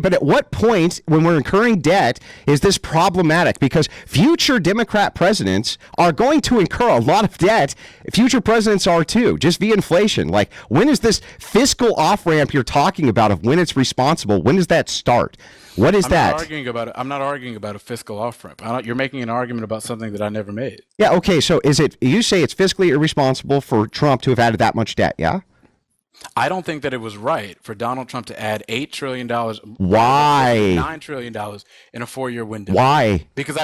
but at what point when we're incurring debt is this problematic? Because future Democrat presidents are going to incur a lot of debt. Future presidents are too, just via inflation. Like, when is this fiscal off-ramp you're talking about of when it's responsible? When does that start? What is that? I'm not arguing about a fiscal off-ramp. You're making an argument about something that I never made. Yeah, okay, so you say it's fiscally irresponsible for Trump to have added that much debt, yeah? I don't think that it was right for Donald Trump to add $8 trillion. Why? $9 trillion in a 4-year window. Why? Because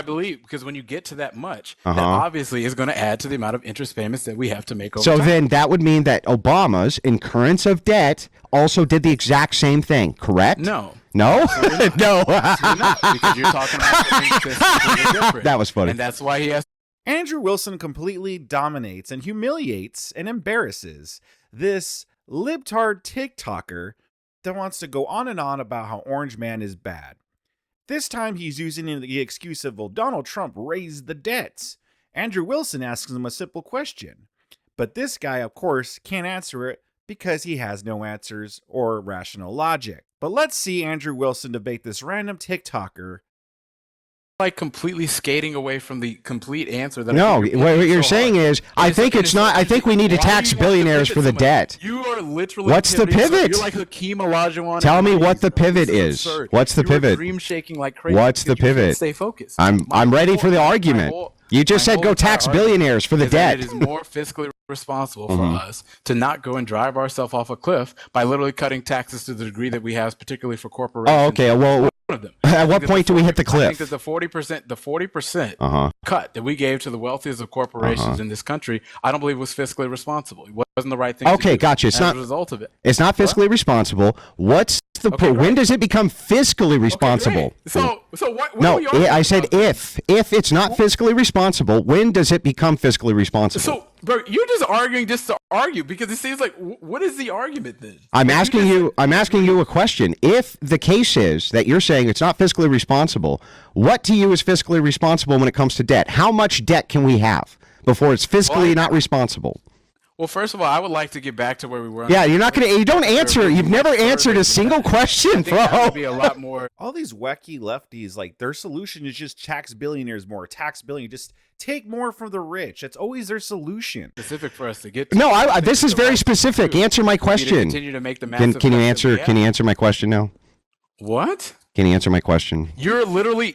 when you get to that much, that obviously is going to add to the amount of interest payments that we have to make over time. So then that would mean that Obama's incurrence of debt also did the exact same thing, correct? No. No? No. Not, because you're talking about things that's different. That was funny. And that's why he has. Andrew Wilson completely dominates and humiliates and embarrasses this libtard TikToker that wants to go on and on about how Orange Man is bad. This time he's using the excuse of, well, Donald Trump raised the debts. Andrew Wilson asks him a simple question. But this guy, of course, can't answer it because he has no answers or rational logic. But let's see Andrew Wilson debate this random TikToker. Like completely skating away from the complete answer. That no, what you're saying is, I think it's not. I think we need to tax billionaires for the debt. You are literally. What's the pivot? You're like Hakeem Olajuwon. Tell me what the pivot is. What's the pivot? Dream shaking like crazy. What's the pivot? Stay focused. I'm ready for the argument. You just said go tax billionaires for the debt. It is more fiscally responsible for us to not go and drive ourselves off a cliff by literally cutting taxes to the degree that we have, particularly for corporations. Oh, okay. Well, at what point do we hit the cliff? I think that the 40% cut that we gave to the wealthiest of corporations in this country, I don't believe was fiscally responsible. It wasn't the right thing to do. Okay, gotcha. It's not, as a result of it. It's not fiscally responsible. What's the when does it become fiscally responsible? Okay, so what no, are we arguing I said about? If it's not fiscally responsible, when does it become fiscally responsible? So, bro, you're just arguing just to argue, because it seems like, what is the argument then? I'm asking you a question. If the case is that you're saying it's not fiscally responsible, what to you is fiscally responsible when it comes to debt? How much debt can we have before it's fiscally not responsible? Well, first of all, I would like to get back to where we were. Yeah, you're not gonna. You don't answer. You've never answered a single question, bro. That would be a lot more. All these wacky lefties, like, their solution is just tax billionaires more. Just take more from the rich. That's always their solution. Specific for us to get to. No, this is very specific. Answer my question. Continue to make the can you answer? Can you answer my question now? What? Can you answer my question? You are literally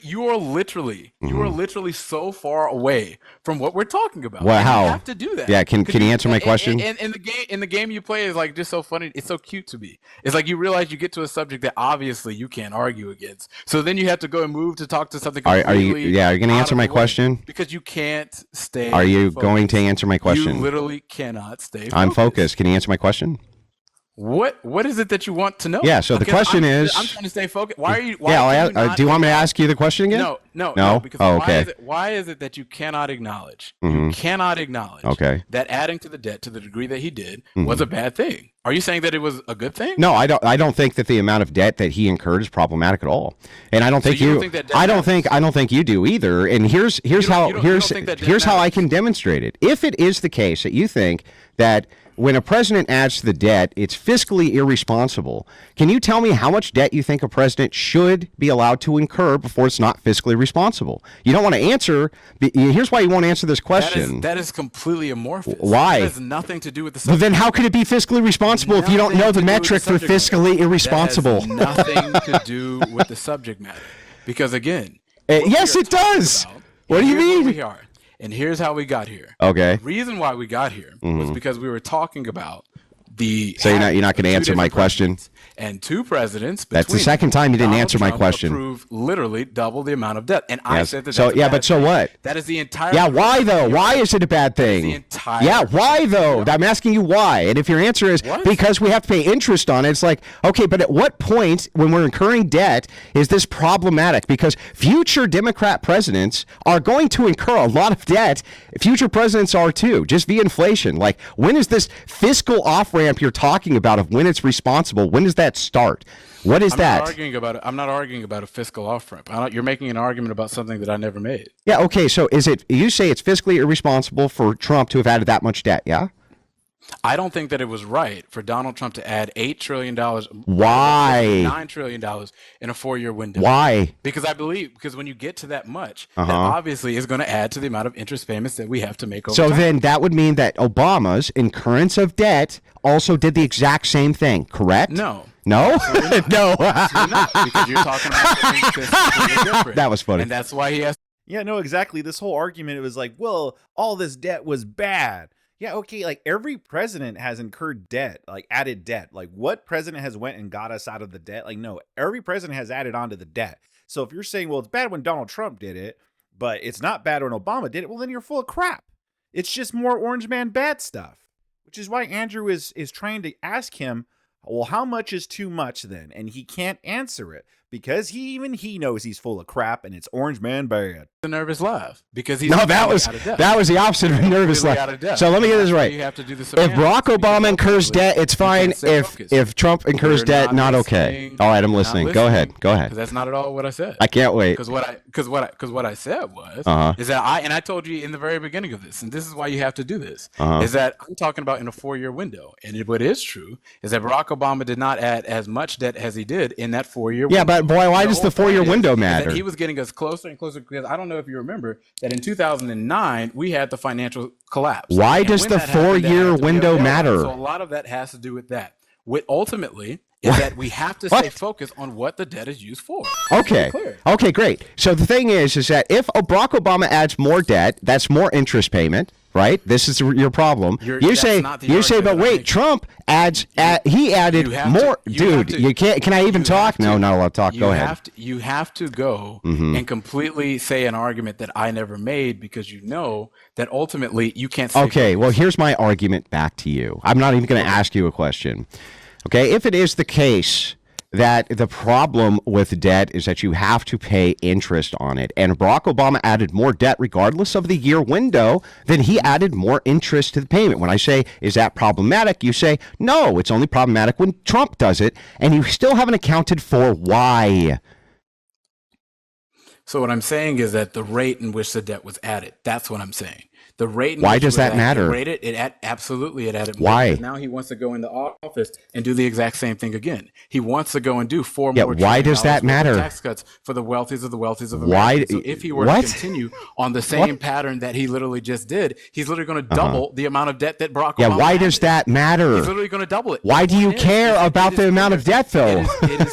so far away from what we're talking about. Well, how? You have to do that. Yeah, can you answer my question? And the game you play is like just so funny. It's so cute to me. It's like you realize you get to a subject that obviously you can't argue against. So then you have to go and move to talk to something completely. Are you going to answer my question? Because you can't stay. Are you going to answer my question? You literally cannot stay focused. I'm focused. Can you answer my question? What is it that you want to know? Yeah, so the question is, I'm trying to stay focused. Why are you? Do you want me to ask you the question again? No. Because okay. Why is it that you cannot acknowledge? You cannot acknowledge that adding to the debt to the degree that he did was a bad thing. Are you saying that it was a good thing? No, I don't think that the amount of debt that he incurred is problematic at all. And I don't think I don't think you do either. And here's how I can demonstrate it. If it is the case that you think that when a president adds to the debt, it's fiscally irresponsible. Can you tell me how much debt you think a president should be allowed to incur before it's not fiscally responsible? You don't want to answer. Here's why you won't answer this question. That is completely amorphous. Why? That has nothing to do with the subject. But then how could it be fiscally responsible if you don't know the metric for fiscally irresponsible? That has nothing to do with the subject matter. Because again, yes, it does. What do you mean? And here's how we got here. Okay. The reason why we got here was because we were talking about the. So you're not going to answer my question? And two presidents. That's the second time you didn't answer my question. Approved literally double the amount of debt, and I said that. So yeah, but so what? That is the entire. Yeah, why though? Why is it a bad thing? The entire. Yeah, why though? I'm asking you why. And if your answer is because we have to pay interest on it, it's like, okay, but at what point when we're incurring debt is this problematic? Because future Democrat presidents are going to incur a lot of debt. Future presidents are too, just via inflation. Like, when is this fiscal off ramp you're talking about of when it's responsible? When does that start? What is that? I'm not arguing about a fiscal off ramp. You're making an argument about something that I never made. Yeah. Okay. So you say it's fiscally irresponsible for Trump to have added that much debt? Yeah. I don't think that it was right for Donald Trump to add $8 trillion. Why? $9 trillion in a 4-year window. Why? Because when you get to that much, that obviously is going to add to the amount of interest payments that we have to make over time. So then that would mean that Obama's incurrence of debt also did the exact same thing, correct? No. No? No. Not, because you're talking about things that's completely different. That was funny. And that's why he has. Yeah, no, exactly. This whole argument, it was like, well, all this debt was bad. Yeah, okay, like every president has incurred debt, like added debt. Like what president has went and got us out of the debt? Like no, every president has added on to the debt. So if you're saying, well, it's bad when Donald Trump did it, but it's not bad when Obama did it, well, then you're full of crap. It's just more orange man bad stuff, which is why Andrew is trying to ask him, well, how much is too much then? And he can't answer it because he knows he's full of crap and it's orange man bad. A nervous laugh because he's that was the opposite of a nervous laugh. So let me get this right. You have to do if Barack Obama incurs debt, it's fine. If Trump incurs debt, not okay. All right, I'm listening. Go ahead. That's not at all what I said. I can't wait. Because what I said was is that I told you in the very beginning of this, and this is why you have to do this, is that I'm talking about in a 4-year window. And what is true is that Barack Obama did not add as much debt as he did in that 4-year window. Yeah, but boy, why does the 4-year window matter? He was getting us closer and closer because I don't know if you remember that in 2009 we had the financial collapse. Why does the 4-year window matter? So a lot of that has to do with that. Ultimately, is that we have to stay focused on what the debt is used for. Okay. Okay, great. So the thing is that if Barack Obama adds more debt, that's more interest payment, right? This is your problem. You say, but wait, Trump he added more. Dude, you can't. Can I even talk? No, not allowed to talk. Go ahead. You have to go and completely say an argument that I never made because you know that ultimately you can't. Okay, well, here's my argument back to you. I'm not even going to ask you a question. Okay, if it is the case that the problem with debt is that you have to pay interest on it, and Barack Obama added more debt regardless of the year window, then he added more interest to the payment. When I say, is that problematic? You say, no, it's only problematic when Trump does it, and you still haven't accounted for why. So what I'm saying is that the rate in which the debt was added, that's what I'm saying. The rate. Why does that matter? Absolutely, it added. Why? Now he wants to go into office and do the exact same thing again. He wants to go and do more. Why does that matter? Tax cuts for the wealthiest of the wealthiest of Americans. So if he were to continue on the same pattern that he literally just did, he's literally going to double the amount of debt that Barack Obama. Why does that matter? He's literally going to double it. Why do you care about the amount of debt, though?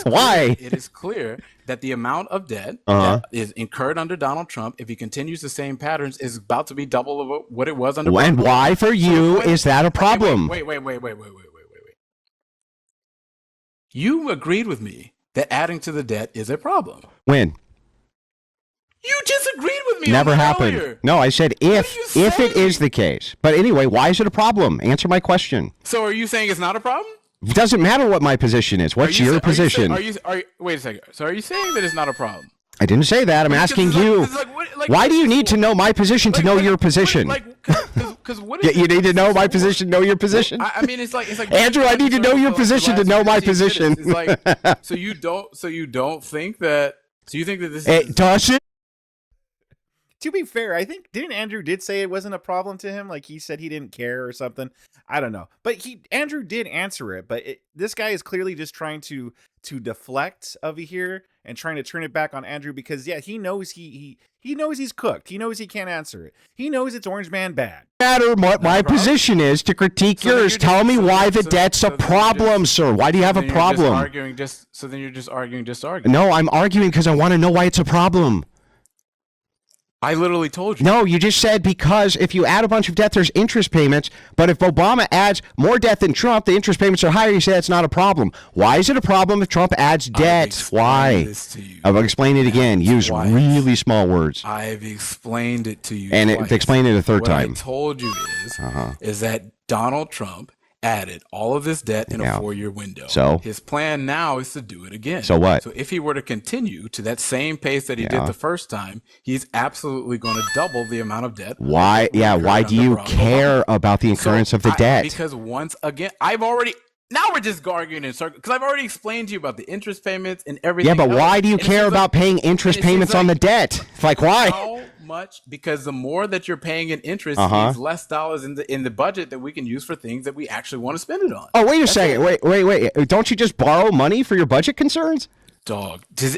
Why? It is clear that the amount of debt that is incurred under Donald Trump, if he continues the same patterns, is about to be double of what it was under. And why for you is that a problem? Wait. You agreed with me that adding to the debt is a problem. When? You just agreed with me. Never happened. Earlier. No, I said if it is the case. But anyway, why is it a problem? Answer my question. So are you saying it's not a problem? It doesn't matter what my position is. What's your position? Wait a second. So are you saying that it's not a problem? I didn't say that. I'm asking you. Why do you need to know my position to know your position? Because what is you need to know my position, know your position. I mean, it's like Andrew. I need to know your position to know my position. It's like so you don't think that. So you think that this is does it? To be fair, I think didn't Andrew did say it wasn't a problem to him? Like he said he didn't care or something. I don't know, but Andrew did answer it. But this guy is clearly just trying to deflect over here and trying to turn it back on Andrew because he knows he knows he's cooked. He knows he can't answer it. He knows it's orange man bad. Matter what my position is to critique yours. Tell me why the debt's a problem, sir. Why do you have a problem? So then you're just arguing just to argue. No, I'm arguing because I want to know why it's a problem. I literally told you. No, you just said because if you add a bunch of debt, there's interest payments. But if Obama adds more debt than Trump, the interest payments are higher. You say it's not a problem. Why is it a problem if Trump adds debt? Why? I'll explain it again. Use really small words. I've explained it to you. And explain it a third time. What I told you is that Donald Trump added all of this debt in a 4-year window. So his plan now is to do it again. So what? So if he were to continue to that same pace that he did the first time, he's absolutely going to double the amount of debt. Why? Yeah. Why do you care about the incurrence of the debt? Because once again, now we're just arguing in circles because I've already explained to you about the interest payments and everything. Yeah, but why do you care about paying interest payments on the debt? Like why? much because the more that you're paying in interest means less dollars in the budget that we can use for things that we actually want to spend it on. Oh, wait a second. Wait. Don't you just borrow money for your budget concerns? Dog. How is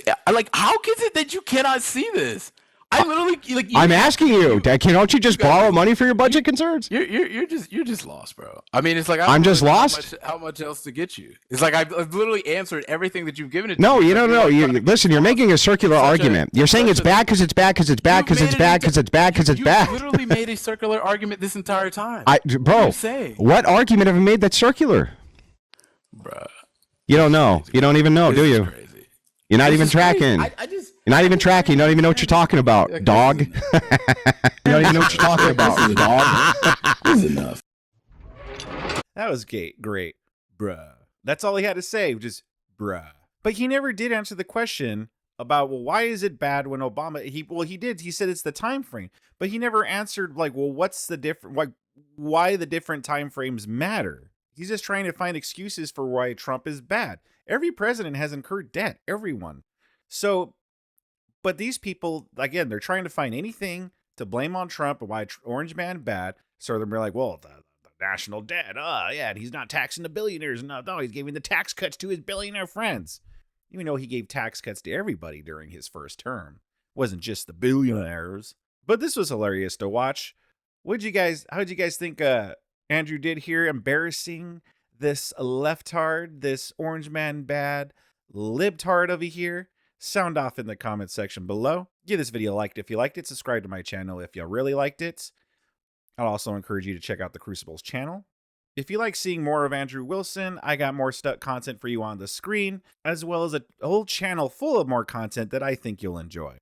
it that you cannot see this? I literally I'm asking you. Don't you just borrow money for your budget concerns? You're just lost, bro. I mean, it's like I'm just lost. How much else to get you? It's like I've literally answered everything that you've given it. No, you don't know. Listen, you're making a circular argument. You're saying it's bad because it's bad because it's bad because it's bad because it's bad because it's bad. You literally made a circular argument this entire time. Bro, what argument have I made that's circular? Bro, you don't know. You don't even know, do you? Crazy. You're not even tracking. You're not even tracking. You don't even know what you're talking about, dog. You don't even know what you're talking about, dog. This is enough. That was great, bruh. That's all he had to say, just bruh. But he never did answer the question about, well, why is it bad when Obama? He did. He said it's the time frame, but he never answered what's the different, why the different time frames matter. He's just trying to find excuses for why Trump is bad. Every president has incurred debt. Everyone. So, but these people, again, they're trying to find anything to blame on Trump and why Orange Man bad. So they're like, well, the national debt. Yeah, and he's not taxing the billionaires. No, he's giving the tax cuts to his billionaire friends. Even though he gave tax cuts to everybody during his first term. It wasn't just the billionaires. But this was hilarious to watch. How'd you guys think Andrew did here? Embarrassing this leftard, this Orange Man bad libtard over here? Sound off in the comment section below. Give this video a like if you liked it. Subscribe to my channel if you really liked it. I'll also encourage you to check out the Crucible's channel. If you like seeing more of Andrew Wilson, I got more content for you on the screen, as well as a whole channel full of more content that I think you'll enjoy.